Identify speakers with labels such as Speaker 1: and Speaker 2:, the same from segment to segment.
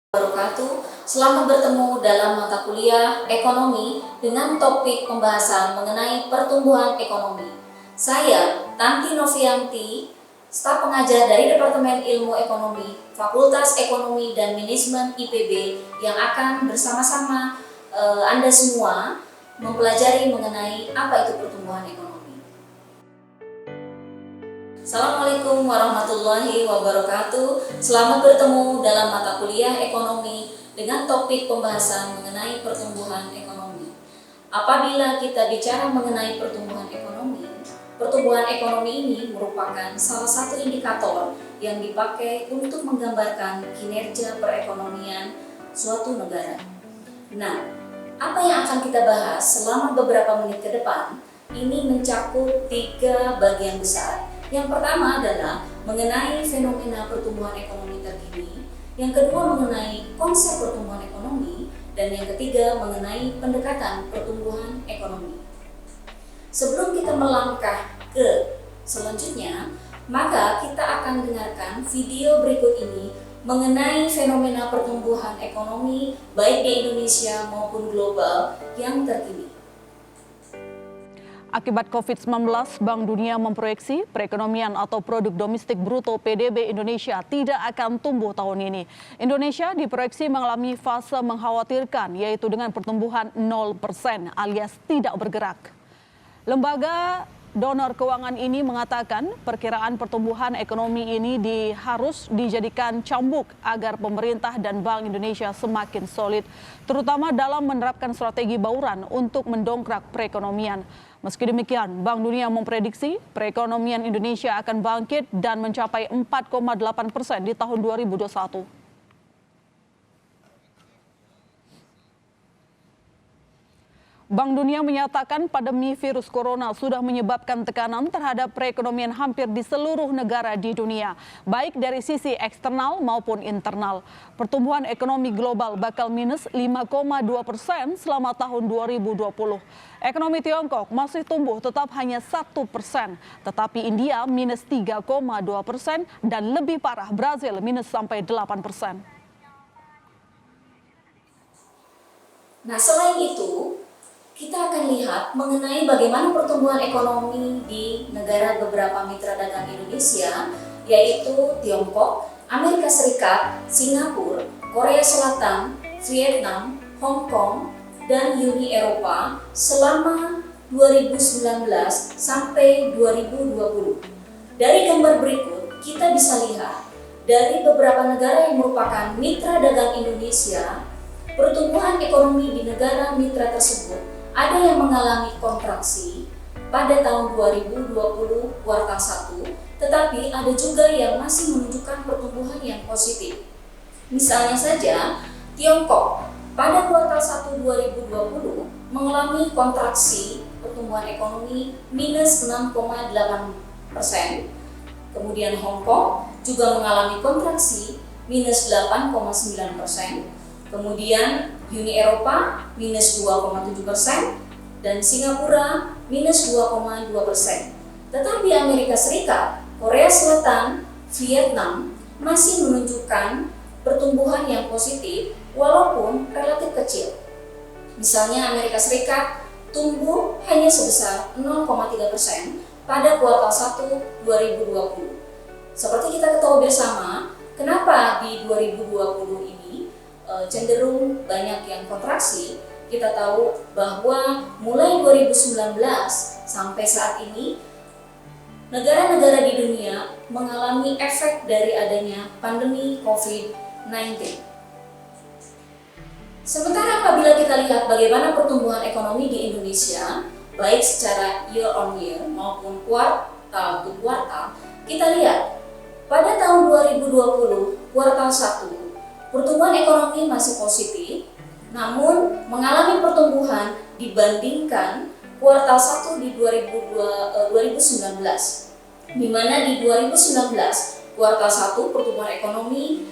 Speaker 1: Wabarakatuh. Selamat bertemu dalam mata kuliah Ekonomi dengan topik pembahasan mengenai pertumbuhan ekonomi. Saya, Tanti Novianti, staf pengajar dari Departemen Ilmu Ekonomi, Fakultas Ekonomi dan Manajemen IPB yang akan bersama-sama Anda semua mempelajari mengenai apa itu pertumbuhan ekonomi. Assalamualaikum warahmatullahi wabarakatuh. Selamat bertemu dalam mata kuliah Ekonomi dengan topik pembahasan mengenai pertumbuhan ekonomi. Apabila kita bicara mengenai pertumbuhan ekonomi ini merupakan salah satu indikator yang dipakai untuk menggambarkan kinerja perekonomian suatu negara. Nah, apa yang akan kita bahas selama beberapa menit ke depan ini mencakup 3 bagian besar. Yang pertama adalah mengenai fenomena pertumbuhan ekonomi terkini, yang kedua mengenai konsep pertumbuhan ekonomi, dan yang ketiga mengenai pendekatan pertumbuhan ekonomi. Sebelum kita melangkah ke selanjutnya, maka kita akan dengarkan video berikut ini mengenai fenomena pertumbuhan ekonomi baik di Indonesia maupun global yang terkini.
Speaker 2: Akibat COVID-19, Bank Dunia memproyeksi perekonomian atau produk domestik bruto PDB Indonesia tidak akan tumbuh tahun ini. Indonesia diproyeksi mengalami fase mengkhawatirkan, yaitu dengan pertumbuhan 0% alias tidak bergerak. Lembaga donor keuangan ini mengatakan perkiraan pertumbuhan ekonomi ini harus dijadikan cambuk agar pemerintah dan Bank Indonesia semakin solid, terutama dalam menerapkan strategi bauran untuk mendongkrak perekonomian. Meski demikian, Bank Dunia memprediksi perekonomian Indonesia akan bangkit dan mencapai 4,8% di tahun 2021. Bank Dunia menyatakan pandemi virus corona sudah menyebabkan tekanan terhadap perekonomian hampir di seluruh negara di dunia, baik dari sisi eksternal maupun internal. Pertumbuhan ekonomi global bakal minus 5,2% selama tahun 2020. Ekonomi Tiongkok masih tumbuh tetap hanya 1%, tetapi India minus 3,2% dan lebih parah Brazil minus sampai 8%.
Speaker 1: Nah, selain itu, kita akan lihat mengenai bagaimana pertumbuhan ekonomi di negara beberapa mitra dagang Indonesia, yaitu Tiongkok, Amerika Serikat, Singapura, Korea Selatan, Vietnam, Hong Kong, dan Uni Eropa selama 2019 sampai 2020. Dari gambar berikut, kita bisa lihat dari beberapa negara yang merupakan mitra dagang Indonesia, pertumbuhan ekonomi di negara mitra tersebut ada yang mengalami kontraksi pada tahun 2020 kuartal 1, tetapi ada juga yang masih menunjukkan pertumbuhan yang positif. Misalnya saja, Tiongkok pada kuartal 1 2020 mengalami kontraksi pertumbuhan ekonomi minus 6,8%. Kemudian Hong Kong juga mengalami kontraksi minus 8,9%. Kemudian Uni Eropa minus 2,7% dan Singapura minus 2,2%. Tetapi Amerika Serikat, Korea Selatan, Vietnam masih menunjukkan pertumbuhan yang positif walaupun relatif kecil. Misalnya Amerika Serikat tumbuh hanya sebesar 0,3% pada kuartal 1 2020. Seperti kita ketahui bersama, kenapa di 2020 ini cenderung banyak yang kontraksi. Kita tahu bahwa mulai 2019 sampai saat ini negara-negara di dunia mengalami efek dari adanya pandemi COVID-19. Sementara apabila kita lihat bagaimana pertumbuhan ekonomi di Indonesia, baik secara year on year maupun kuartal to kuartal, kita lihat pada tahun 2020 kuartal 1 pertumbuhan ekonomi masih positif, namun mengalami pertumbuhan dibandingkan kuartal 1 di 2019. Di mana di 2019 kuartal 1 pertumbuhan ekonomi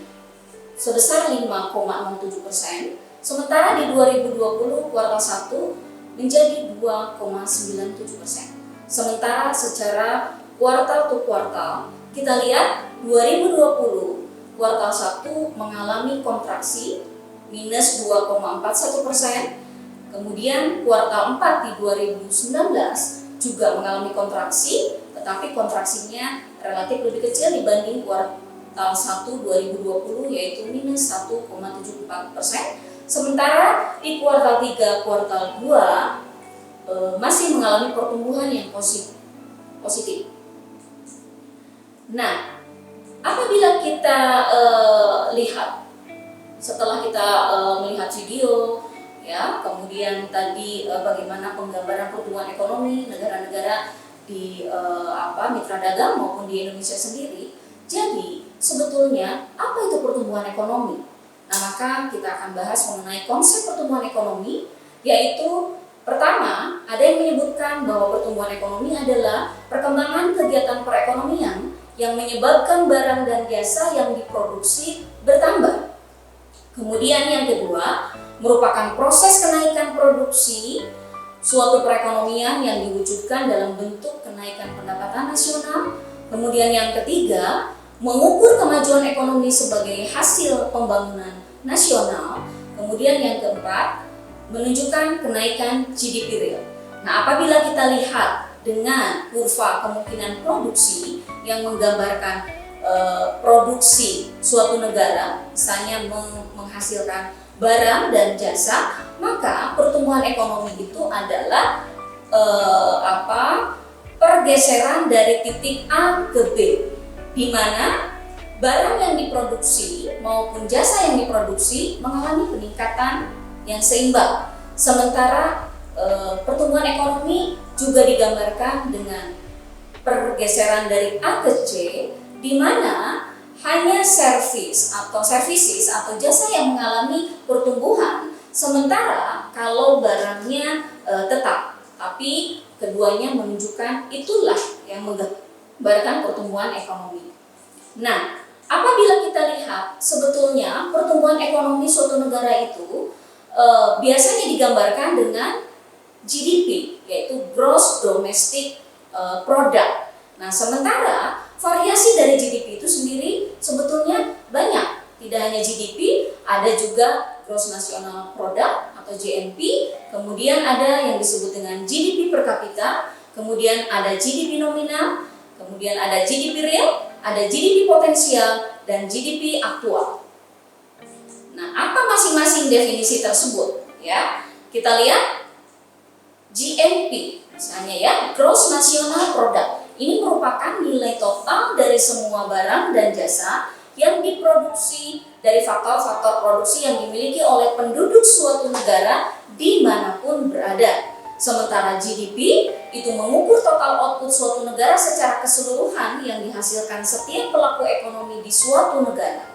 Speaker 1: sebesar 5,07%, sementara di 2020 kuartal 1 menjadi 2,97%. Sementara secara kuartal to kuartal, kita lihat 2020 kuartal 1 mengalami kontraksi minus 2,41%. Kemudian kuartal 4 di 2019 juga mengalami kontraksi, tetapi kontraksinya relatif lebih kecil dibanding kuartal 1 2020 yaitu minus 1,74%. Sementara di kuartal 3, kuartal 2 masih mengalami pertumbuhan yang positif. Nah, apabila kita lihat setelah kita melihat video, ya, kemudian tadi bagaimana penggambaran pertumbuhan ekonomi negara-negara di mitra dagang maupun di Indonesia sendiri. Jadi sebetulnya apa itu pertumbuhan ekonomi? Nah, maka kita akan bahas mengenai konsep pertumbuhan ekonomi, yaitu pertama, ada yang menyebutkan bahwa pertumbuhan ekonomi adalah perkembangan kegiatan perekonomian yang menyebabkan barang dan jasa yang diproduksi bertambah. Kemudian yang kedua, merupakan proses kenaikan produksi suatu perekonomian yang diwujudkan dalam bentuk kenaikan pendapatan nasional. Kemudian yang ketiga, mengukur kemajuan ekonomi sebagai hasil pembangunan nasional. Kemudian yang keempat, menunjukkan kenaikan GDP real. Nah, apabila kita lihat dengan kurva kemungkinan produksi yang menggambarkan produksi suatu negara, misalnya menghasilkan barang dan jasa, maka pertumbuhan ekonomi itu adalah pergeseran dari titik A ke B, di mana barang yang diproduksi maupun jasa yang diproduksi mengalami peningkatan yang seimbang. Sementara pertumbuhan ekonomi juga digambarkan dengan pergeseran dari A ke C, di mana hanya services atau jasa yang mengalami pertumbuhan, sementara kalau barangnya tetap, tapi keduanya menunjukkan itulah yang menggambarkan pertumbuhan ekonomi. Nah, apabila kita lihat sebetulnya pertumbuhan ekonomi suatu negara itu biasanya digambarkan dengan GDP, yaitu Gross Domestic Product. Nah, sementara variasi dari GDP itu sendiri sebetulnya banyak. Tidak hanya GDP, ada juga Gross National Product atau GNP, kemudian ada yang disebut dengan GDP per kapita, kemudian ada GDP nominal, kemudian ada GDP real, ada GDP potensial, dan GDP aktual. Nah, apa masing-masing definisi tersebut? Ya, kita lihat GNP, misalnya ya, Gross National Product. Ini merupakan nilai total dari semua barang dan jasa yang diproduksi dari faktor-faktor produksi yang dimiliki oleh penduduk suatu negara dimanapun berada. Sementara GDP itu mengukur total output suatu negara secara keseluruhan yang dihasilkan setiap pelaku ekonomi di suatu negara.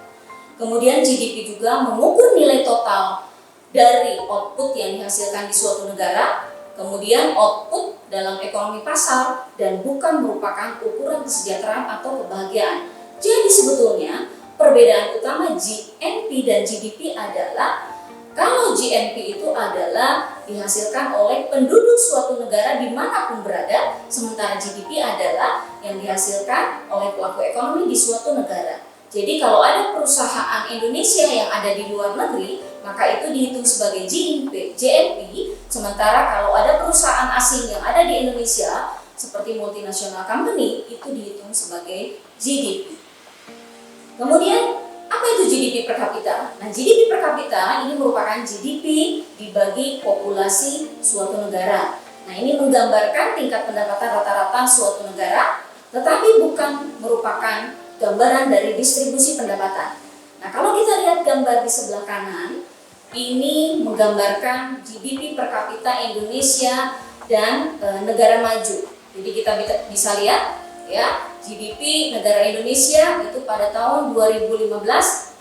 Speaker 1: Kemudian GDP juga mengukur nilai total dari output yang dihasilkan di suatu negara, kemudian output dalam ekonomi pasar, dan bukan merupakan ukuran kesejahteraan atau kebahagiaan. Jadi sebetulnya perbedaan utama GNP dan GDP adalah kalau GNP itu adalah dihasilkan oleh penduduk suatu negara dimanapun berada, sementara GDP adalah yang dihasilkan oleh pelaku ekonomi di suatu negara. Jadi kalau ada perusahaan Indonesia yang ada di luar negeri, maka itu dihitung sebagai GNP, sementara kalau ada perusahaan asing yang ada di Indonesia, seperti multinational company, itu dihitung sebagai GDP. Kemudian, apa itu GDP per kapita? Nah, GDP per kapita ini merupakan GDP dibagi populasi suatu negara. Nah, ini menggambarkan tingkat pendapatan rata-rata suatu negara, tetapi bukan merupakan gambaran dari distribusi pendapatan. Nah, kalau kita lihat gambar di sebelah kanan, ini menggambarkan GDP per kapita Indonesia dan negara maju. Jadi kita bisa lihat ya, GDP negara Indonesia itu pada tahun 2015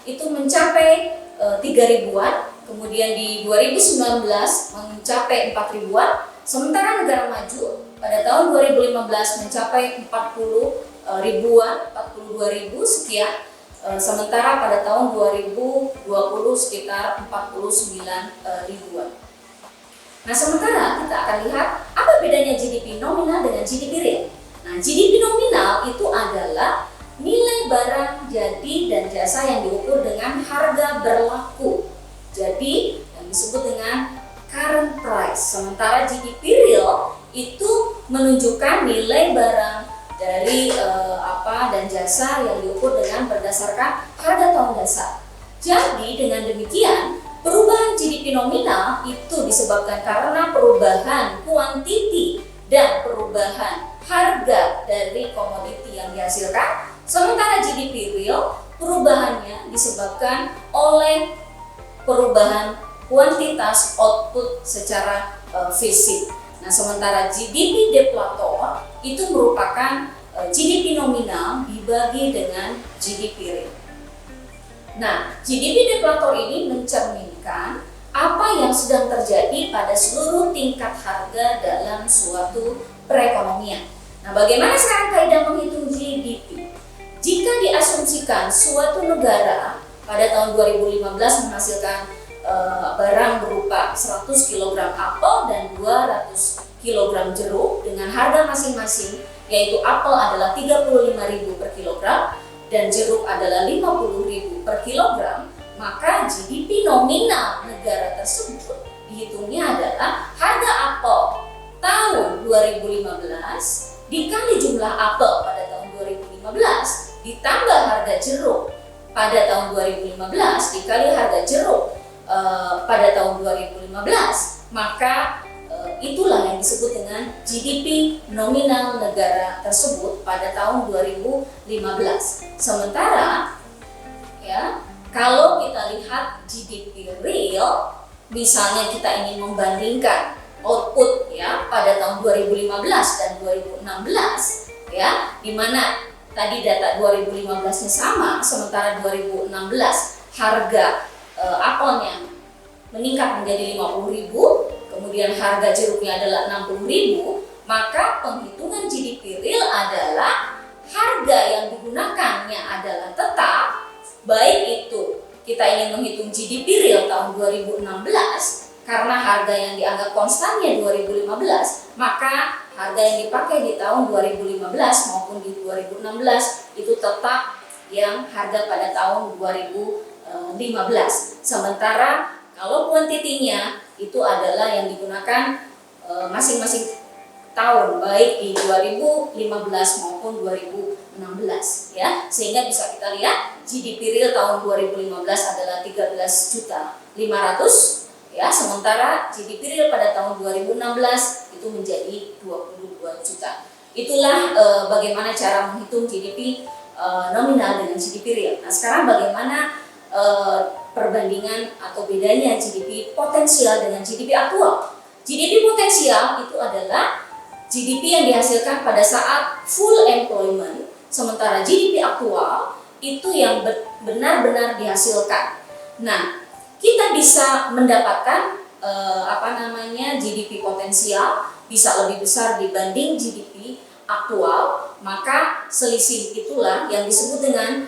Speaker 1: itu mencapai 3.000-an, kemudian di 2019 mencapai 4.000-an, sementara negara maju pada tahun 2015 mencapai 40 ribuan, 42.000 sekian, sementara pada tahun 2020 sekitar 49 ribuan. Nah, sementara kita akan lihat apa bedanya GDP nominal dengan GDP real. Nah, GDP nominal itu adalah nilai barang jadi dan jasa yang diukur dengan harga berlaku. Jadi yang disebut dengan current price. Sementara GDP real itu menunjukkan nilai barang dari dan jasa yang diukur dengan berdasarkan harga tahun dasar. Jadi dengan demikian perubahan GDP nominal itu disebabkan karena perubahan kuantiti dan perubahan harga dari komoditi yang dihasilkan. Sementara GDP real perubahannya disebabkan oleh perubahan kuantitas output secara fisik. Nah, sementara GDP deflator itu merupakan GDP nominal dibagi dengan GDP real. Nah, GDP deflator ini mencerminkan apa yang sedang terjadi pada seluruh tingkat harga dalam suatu perekonomian. Nah, bagaimana sekarang kaidah menghitung GDP? Jika diasumsikan suatu negara pada tahun 2015 menghasilkan barang berupa 100 kg apel dan 200 kg jeruk dengan harga masing-masing, yaitu apel adalah 35.000 per kilogram dan jeruk adalah 50.000 per kilogram, maka GDP nominal negara tersebut dihitungnya adalah harga apel tahun 2015 dikali jumlah apel pada tahun 2015 ditambah harga jeruk pada tahun 2015 dikali harga jeruk pada tahun 2015, maka itulah yang disebut dengan GDP nominal negara tersebut pada tahun 2015. Sementara ya, kalau kita lihat GDP real, misalnya kita ingin membandingkan output ya pada tahun 2015 dan 2016 ya, di mana tadi data 2015-nya sama, sementara 2016 harga apelnya meningkat menjadi 50.000, kemudian harga jeruknya adalah 60.000, maka penghitungan GDP real adalah harga yang digunakannya adalah tetap, baik itu kita ingin menghitung GDP real tahun 2016 karena harga yang dianggap konstannya 2015, maka harga yang dipakai di tahun 2015 maupun di 2016 itu tetap yang harga pada tahun 2015. Sementara kalau kuantitinya itu adalah yang digunakan masing-masing tahun, baik di 2015 maupun 2016 ya. Sehingga bisa kita lihat GDP real tahun 2015 adalah 13.500.000 ya, sementara GDP real pada tahun 2016 itu menjadi 22 juta. Itulah bagaimana cara menghitung GDP nominal dengan GDP real. Nah, sekarang bagaimana perbandingan atau bedanya GDP potensial dengan GDP aktual? GDP potensial itu adalah GDP yang dihasilkan pada saat full employment, sementara GDP aktual itu yang benar-benar dihasilkan. Nah, kita bisa mendapatkan GDP potensial bisa lebih besar dibanding GDP aktual, maka selisih itulah yang disebut dengan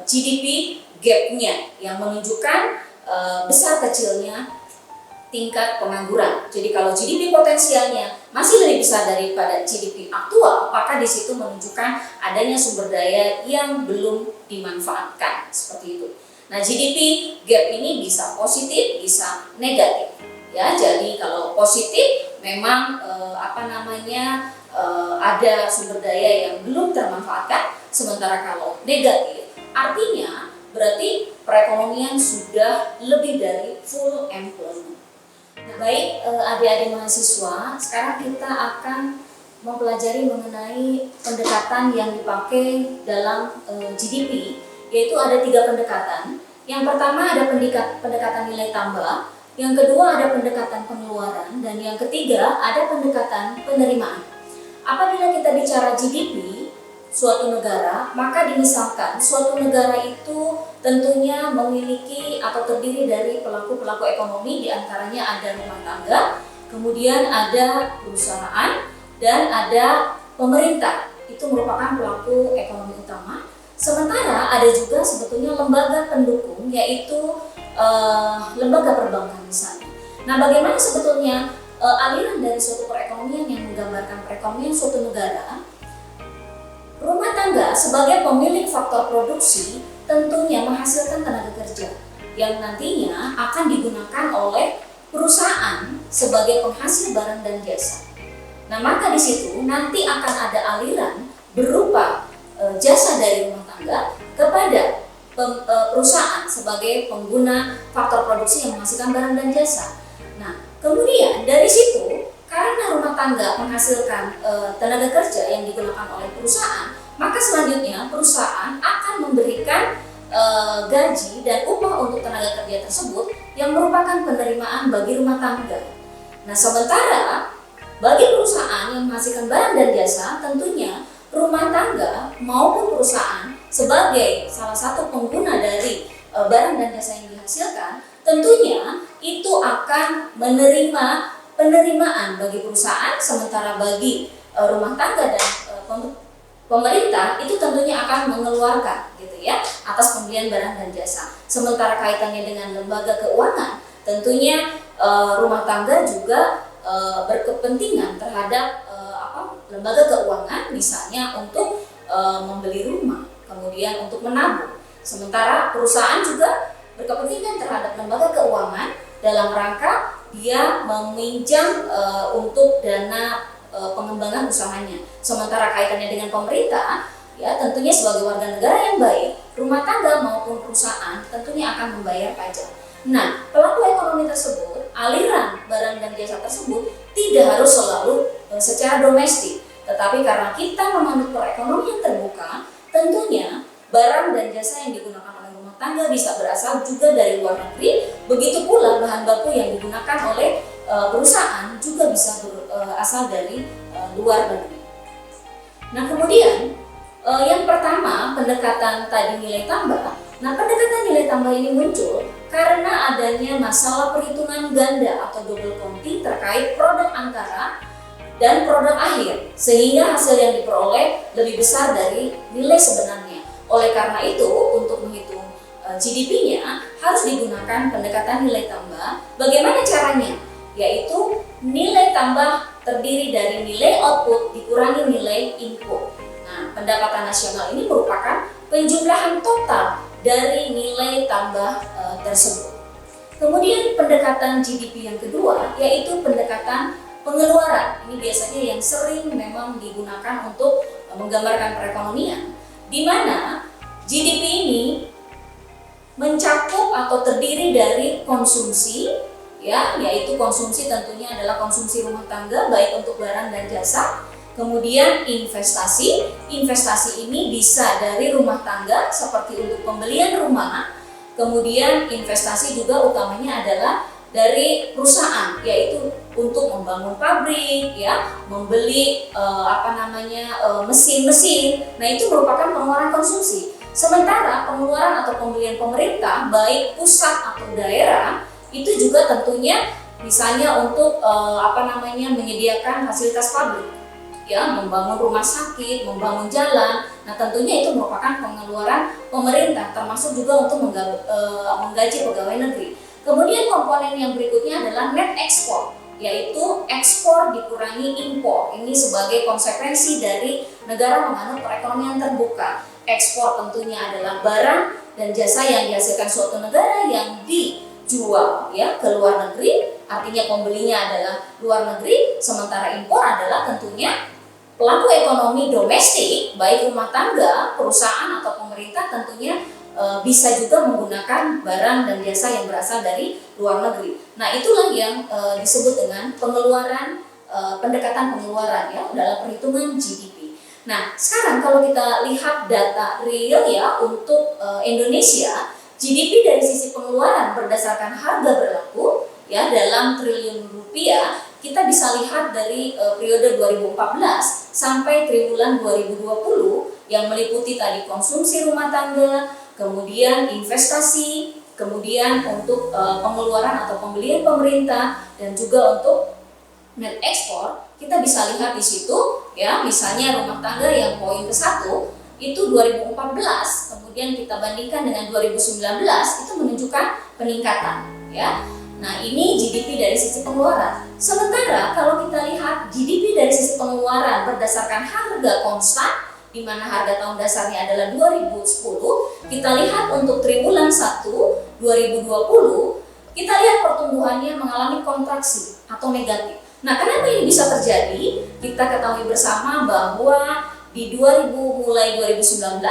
Speaker 1: GDP gap-nya yang menunjukkan besar kecilnya tingkat pengangguran. Jadi kalau GDP potensialnya masih lebih besar daripada GDP aktual, maka di situ menunjukkan adanya sumber daya yang belum dimanfaatkan, seperti itu. Nah, GDP gap ini bisa positif, bisa negatif. Ya, jadi kalau positif memang ada sumber daya yang belum termanfaatkan, sementara kalau negatif artinya berarti perekonomian sudah lebih dari full employment. Nah, baik adik-adik mahasiswa, sekarang kita akan mempelajari mengenai pendekatan yang dipakai dalam GDP, yaitu ada 3 pendekatan. Yang pertama ada pendekatan nilai tambah, yang kedua ada pendekatan pengeluaran, dan yang ketiga ada pendekatan penerimaan. Apabila kita bicara GDP suatu negara, maka dimisalkan suatu negara itu tentunya memiliki atau terdiri dari pelaku-pelaku ekonomi, diantaranya ada rumah tangga, kemudian ada perusahaan, dan ada pemerintah. Itu merupakan pelaku ekonomi utama. Sementara ada juga sebetulnya lembaga pendukung, yaitu lembaga perbankan misalnya. Nah, bagaimana sebetulnya aliran dari suatu perekonomian yang menggambarkan perekonomian suatu negara? rumah tangga sebagai pemilik faktor produksi tentunya menghasilkan tenaga kerja yang nantinya akan digunakan oleh perusahaan sebagai penghasil barang dan jasa. Nah, maka di situ nanti akan ada aliran berupa jasa dari rumah tangga kepada perusahaan sebagai pengguna faktor produksi yang menghasilkan barang dan jasa. Nah, kemudian dari situ karena rumah tangga menghasilkan tenaga kerja yang digunakan oleh perusahaan, maka selanjutnya perusahaan akan memberikan gaji dan upah untuk tenaga kerja tersebut yang merupakan penerimaan bagi rumah tangga. Nah, sementara bagi perusahaan yang menghasilkan barang dan jasa, tentunya rumah tangga maupun perusahaan sebagai salah satu pengguna dari barang dan jasa yang dihasilkan, tentunya itu akan menerima penerimaan bagi perusahaan, sementara bagi rumah tangga dan pemerintah itu tentunya akan mengeluarkan gitu ya atas pembelian barang dan jasa. Sementara kaitannya dengan lembaga keuangan, tentunya rumah tangga juga berkepentingan terhadap lembaga keuangan, misalnya untuk membeli rumah, kemudian untuk menabung. Sementara perusahaan juga berkepentingan terhadap lembaga keuangan dalam rangka dia meminjam untuk dana pengembangan usahanya. Sementara kaitannya dengan pemerintah, ya tentunya sebagai warga negara yang baik, rumah tangga maupun perusahaan tentunya akan membayar pajak. Nah, pelaku ekonomi tersebut, aliran barang dan jasa tersebut tidak harus selalu secara domestik, tetapi karena kita memanut perekonomian terbuka, tentunya barang dan jasa yang digunakan oleh rumah tangga bisa berasal juga dari luar negeri. Begitu pula bahan baku yang digunakan oleh perusahaan juga bisa berasal dari luar negeri. Nah, kemudian yang pertama, pendekatan tadi nilai tambah. Nah, pendekatan nilai tambah ini muncul karena adanya masalah perhitungan ganda atau double counting terkait produk antara dan produk akhir, sehingga hasil yang diperoleh lebih besar dari nilai sebenarnya. Oleh karena itu, untuk menghitung GDP-nya harus digunakan pendekatan nilai tambah. Bagaimana caranya? Yaitu nilai tambah terdiri dari nilai output dikurangi nilai input. Nah, pendapatan nasional ini merupakan penjumlahan total dari nilai tambah tersebut. Kemudian pendekatan GDP yang kedua yaitu pendekatan pengeluaran. Ini biasanya yang sering memang digunakan untuk menggambarkan perekonomian, di mana GDP ini mencakup atau terdiri dari konsumsi, ya, yaitu konsumsi tentunya adalah konsumsi rumah tangga baik untuk barang dan jasa. Kemudian investasi ini bisa dari rumah tangga seperti untuk pembelian rumah. Kemudian investasi juga utamanya adalah dari perusahaan, yaitu untuk membangun pabrik, ya, membeli mesin-mesin. Nah, itu merupakan pengeluaran konsumsi. Sementara pengeluaran atau pembelian pemerintah baik pusat atau daerah itu juga tentunya misalnya untuk menyediakan fasilitas publik, ya, membangun rumah sakit, membangun jalan. Nah, tentunya itu merupakan pengeluaran pemerintah, termasuk juga untuk menggaji pegawai negeri. Kemudian komponen yang berikutnya adalah net export, yaitu ekspor dikurangi impor. Ini sebagai konsekuensi dari negara menganut perekonomian terbuka. Ekspor tentunya adalah barang dan jasa yang dihasilkan suatu negara yang dijual, ya, ke luar negeri, artinya pembelinya adalah luar negeri. Sementara impor adalah tentunya pelaku ekonomi domestik, baik rumah tangga, perusahaan atau pemerintah tentunya bisa juga menggunakan barang dan jasa yang berasal dari luar negeri. Nah, itulah yang disebut dengan pengeluaran, pendekatan pengeluaran, ya, dalam perhitungan GDP. Nah, sekarang kalau kita lihat data real, ya, untuk Indonesia, GDP dari sisi pengeluaran berdasarkan harga berlaku, ya, dalam triliun rupiah, kita bisa lihat dari periode 2014 sampai triwulan 2020 yang meliputi tadi konsumsi rumah tangga, kemudian investasi, kemudian untuk pengeluaran atau pembelian pemerintah, dan juga untuk net ekspor. Kita bisa lihat di situ, ya, misalnya rumah tangga yang poin ke-1 itu 2014, kemudian kita bandingkan dengan 2019 itu menunjukkan peningkatan, ya. Nah, ini GDP dari sisi pengeluaran. Sementara kalau kita lihat GDP dari sisi pengeluaran berdasarkan harga konstan, di mana harga tahun dasarnya adalah 2010, kita lihat untuk triwulan 1 2020, kita lihat pertumbuhannya mengalami kontraksi atau negatif. Nah, kenapa ini bisa terjadi? Kita ketahui bersama bahwa di mulai 2019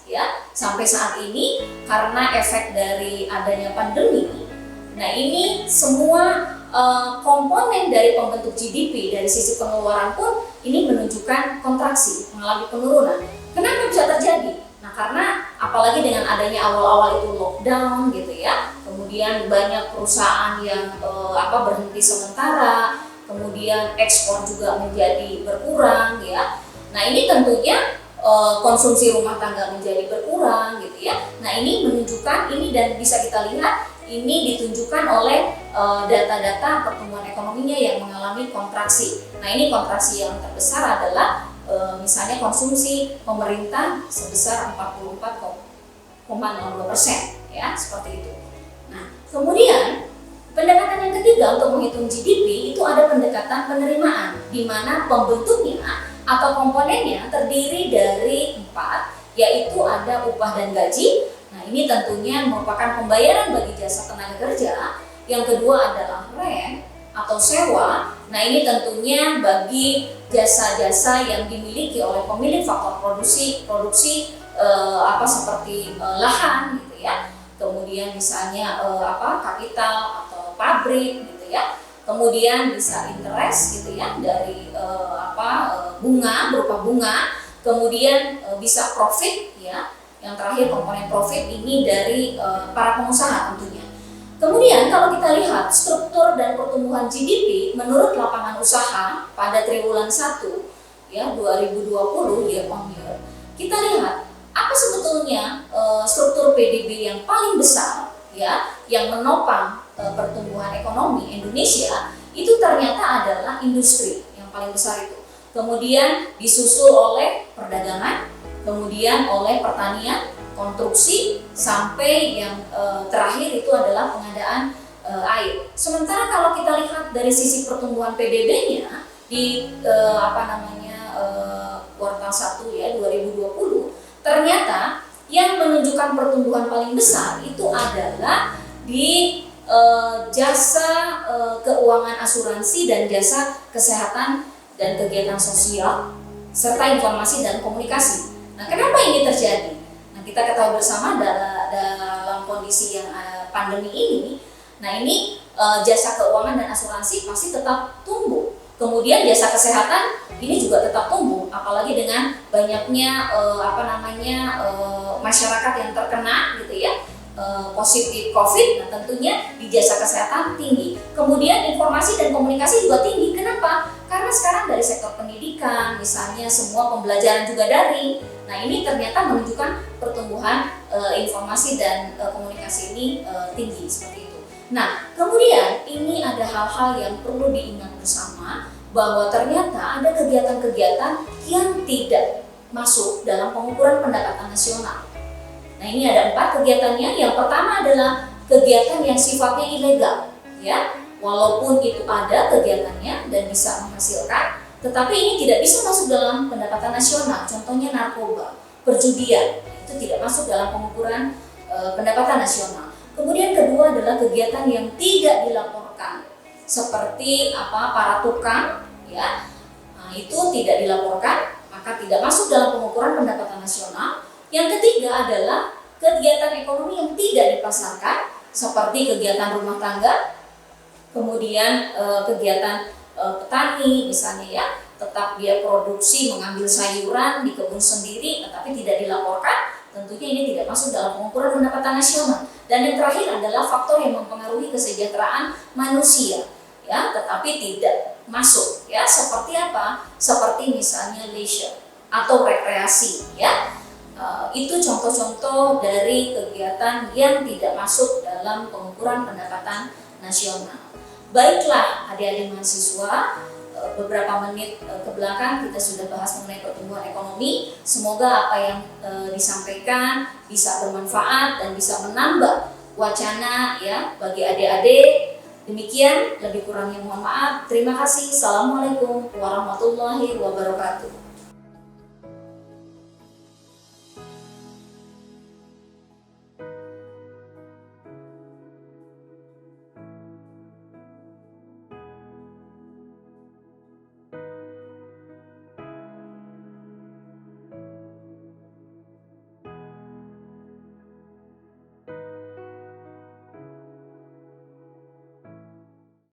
Speaker 1: ya sampai saat ini, karena efek dari adanya pandemi. Nah, ini semua komponen dari pembentuk GDP dari sisi pengeluaran pun ini menunjukkan kontraksi, mengalami penurunan. Kenapa bisa terjadi? Nah, karena apalagi dengan adanya awal-awal itu lockdown gitu ya, kemudian banyak perusahaan yang berhenti sementara, kemudian ekspor juga menjadi berkurang ya. Nah, ini tentunya konsumsi rumah tangga menjadi berkurang gitu ya. Nah, ini menunjukkan ini, dan bisa kita lihat ini ditunjukkan oleh data-data pertumbuhan ekonominya yang mengalami kontraksi. Nah, ini kontraksi yang terbesar adalah misalnya konsumsi pemerintah sebesar 44,62% ya, seperti itu. Nah, kemudian pendekatan yang ketiga untuk menghitung GDP itu ada pendekatan penerimaan, di mana pembentuknya atau komponennya terdiri dari 4, yaitu ada upah dan gaji. Nah, ini tentunya merupakan pembayaran bagi jasa tenaga kerja. Yang kedua adalah rent atau sewa. Nah, ini tentunya bagi jasa-jasa yang dimiliki oleh pemilik faktor produksi seperti lahan gitu ya. Kemudian misalnya kapital atau pabrik gitu ya. Kemudian bisa interest gitu ya, dari bunga, berupa bunga. Kemudian bisa profit ya. Yang terakhir komponen profit ini dari para pengusaha tentunya. Kemudian kalau kita lihat struktur dan pertumbuhan GDP menurut lapangan usaha pada triwulan 1 ya 2020 year on year, kita lihat apa sebetulnya struktur PDB yang paling besar ya, yang menopang pertumbuhan ekonomi Indonesia itu ternyata adalah industri yang paling besar itu. Kemudian disusul oleh perdagangan, kemudian oleh pertanian, konstruksi, sampai yang terakhir itu adalah pengadaan air. Sementara kalau kita lihat dari sisi pertumbuhan PDB-nya di kuartal 1 ya 2020, ternyata yang menunjukkan pertumbuhan paling besar itu adalah di jasa keuangan asuransi dan jasa kesehatan dan kegiatan sosial serta informasi dan komunikasi. Nah, kenapa ini terjadi? Nah, kita ketahui bersama dalam kondisi yang pandemi ini, nah ini jasa keuangan dan asuransi pasti tetap tumbuh. Kemudian jasa kesehatan ini juga tetap tumbuh, apalagi dengan banyaknya masyarakat yang terkena gitu ya positif COVID. Nah, tentunya di jasa kesehatan tinggi. Kemudian informasi dan komunikasi juga tinggi. Kenapa? Karena sekarang dari sektor pendidikan, misalnya semua pembelajaran juga daring. Nah, ini ternyata menunjukkan pertumbuhan informasi dan komunikasi ini tinggi seperti itu. Nah, kemudian ini ada hal-hal yang perlu diingat bersama, bahwa ternyata ada kegiatan-kegiatan yang tidak masuk dalam pengukuran pendapatan nasional. Nah, ini ada 4 kegiatannya. Yang pertama adalah kegiatan yang sifatnya ilegal, ya. Walaupun itu ada kegiatannya dan bisa menghasilkan, tetapi ini tidak bisa masuk dalam pendapatan nasional. Contohnya narkoba, perjudian, itu tidak masuk dalam pengukuran pendapatan nasional. Kemudian kedua adalah kegiatan yang tidak dilaporkan, seperti para tukang, ya. Nah, itu tidak dilaporkan, maka tidak masuk dalam pengukuran pendapatan nasional. Yang ketiga adalah kegiatan ekonomi yang tidak dipasarkan, seperti kegiatan rumah tangga, kemudian kegiatan petani misalnya ya, tetap dia produksi mengambil sayuran di kebun sendiri tetapi tidak dilaporkan, tentunya ini tidak masuk dalam pengukuran pendapatan nasional. Dan yang terakhir adalah faktor yang mempengaruhi kesejahteraan manusia ya, tetapi tidak masuk ya, seperti apa? Seperti misalnya leisure atau rekreasi ya. Itu contoh-contoh dari kegiatan yang tidak masuk dalam pengukuran pendapatan nasional. Baiklah adik-adik mahasiswa, beberapa menit ke belakang kita sudah bahas mengenai pertumbuhan ekonomi. Semoga apa yang disampaikan bisa bermanfaat dan bisa menambah wacana ya bagi adik-adik. Demikian, lebih kurangnya mohon maaf. Terima kasih. Assalamualaikum warahmatullahi wabarakatuh.